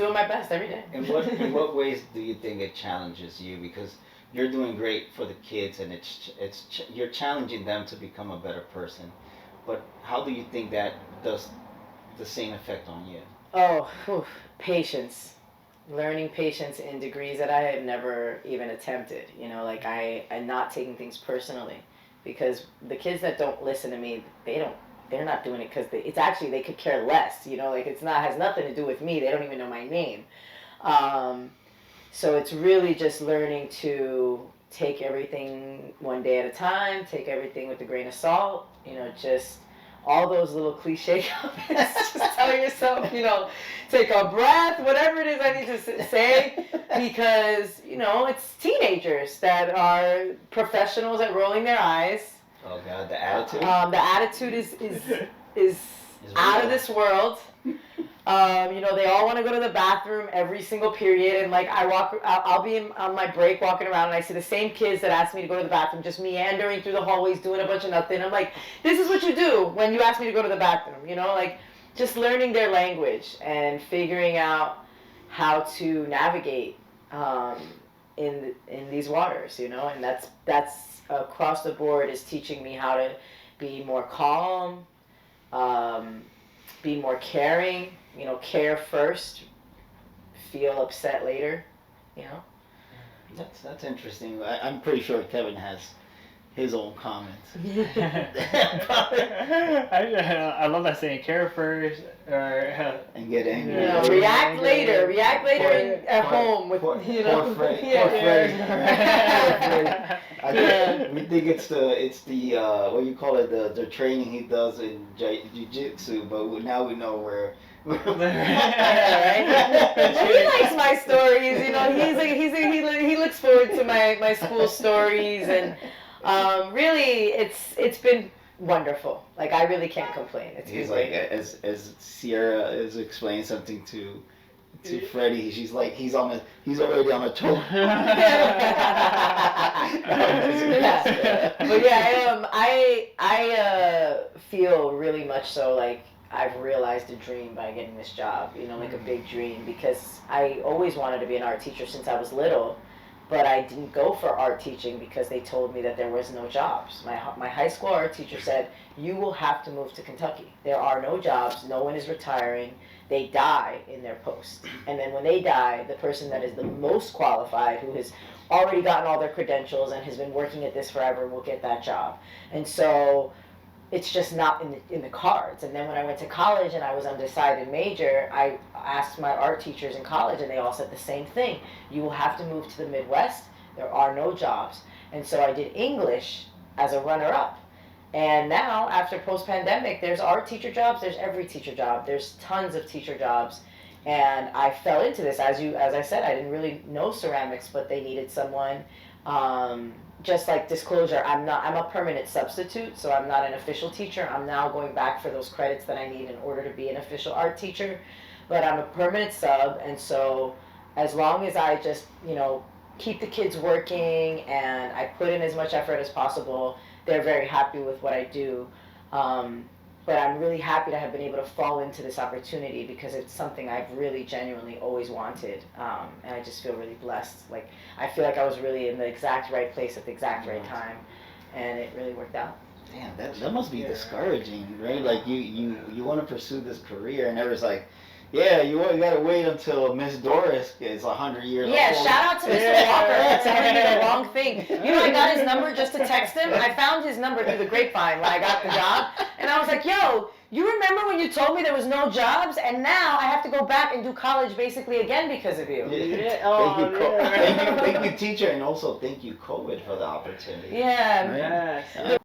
doing my best every day. In what ways do you think it challenges you? Because you're doing great for the kids, and you're challenging them to become a better person. But how do you think that does the same effect on you? Oh, whew, patience. Learning patience in degrees that I had never even attempted. You know, like I'm not taking things personally, because the kids that don't listen to me, they're not doing it because it's actually, they could care less. You know, like it's not, has nothing to do with me. They don't even know my name. So it's really just learning to take everything one day at a time, take everything with a grain of salt, you know, just all those little cliche comments, just tell yourself, you know, take a breath, whatever it is I need to say, because, you know, it's teenagers that are professionals at rolling their eyes. Oh God, the attitude. The attitude is out of this world. You know, they all want to go to the bathroom every single period, and like I'll be on my break walking around, and I see the same kids that ask me to go to the bathroom just meandering through the hallways doing a bunch of nothing. I'm like, this is what you do when you ask me to go to the bathroom, you know, like just learning their language and figuring out how to navigate in these waters, you know, and that's across the board is teaching me how to be more calm, be more caring, you know, care first, feel upset later, you know. That's interesting. I'm pretty sure Kevin has his own comments. I love that saying, care first, or and get angry. You know, react later at home with, you know. Poor Freddy. We think it's the what you call it, the training he does in jiu-jitsu, but now we know where. Yeah, right? He likes my stories, you know. He looks forward to my school stories, and really it's been wonderful. Like I really can't complain. He's like, as Sierra is explaining something to Freddie, she's like, he's already on a tour. Yeah. But yeah, I feel really much so like I've realized a dream by getting this job, you know, like a big dream, because I always wanted to be an art teacher since I was little, but I didn't go for art teaching because they told me that there was no jobs. My high school art teacher said, you will have to move to Kentucky. There are no jobs, no one is retiring, they die in their post. And then when they die, the person that is the most qualified, who has already gotten all their credentials and has been working at this forever, will get that job. And so it's just not in the cards. And then when I went to college and I was undecided major, I asked my art teachers in college, and they all said the same thing. You will have to move to the Midwest. There are no jobs. And so I did English as a runner-up. And now, after post-pandemic, there's art teacher jobs, there's every teacher job, there's tons of teacher jobs. And I fell into this. As I said, I didn't really know ceramics, but they needed someone. Just like disclosure, I'm a permanent substitute, so I'm not an official teacher. I'm now going back for those credits that I need in order to be an official art teacher. But I'm a permanent sub, and so as long as I just, you know, keep the kids working and I put in as much effort as possible, they're very happy with what I do. But I'm really happy to have been able to fall into this opportunity, because it's something I've really genuinely always wanted, and I just feel really blessed. Like I feel like I was really in the exact right place at the exact right time, and it really worked out. Damn, that must be discouraging, right? Like you want to pursue this career, and everyone's like, yeah, you gotta wait until Miss Doris is 100 years old. Yeah, shout out to Mr. Walker for telling me the wrong thing. You know, I got his number just to text him. I found his number through the grapevine when I got the job, and I was like, yo, you remember when you told me there was no jobs, and now I have to go back and do college basically again because of you. Yeah. Thank you, teacher, and also thank you, COVID, for the opportunity. Yeah. Yes.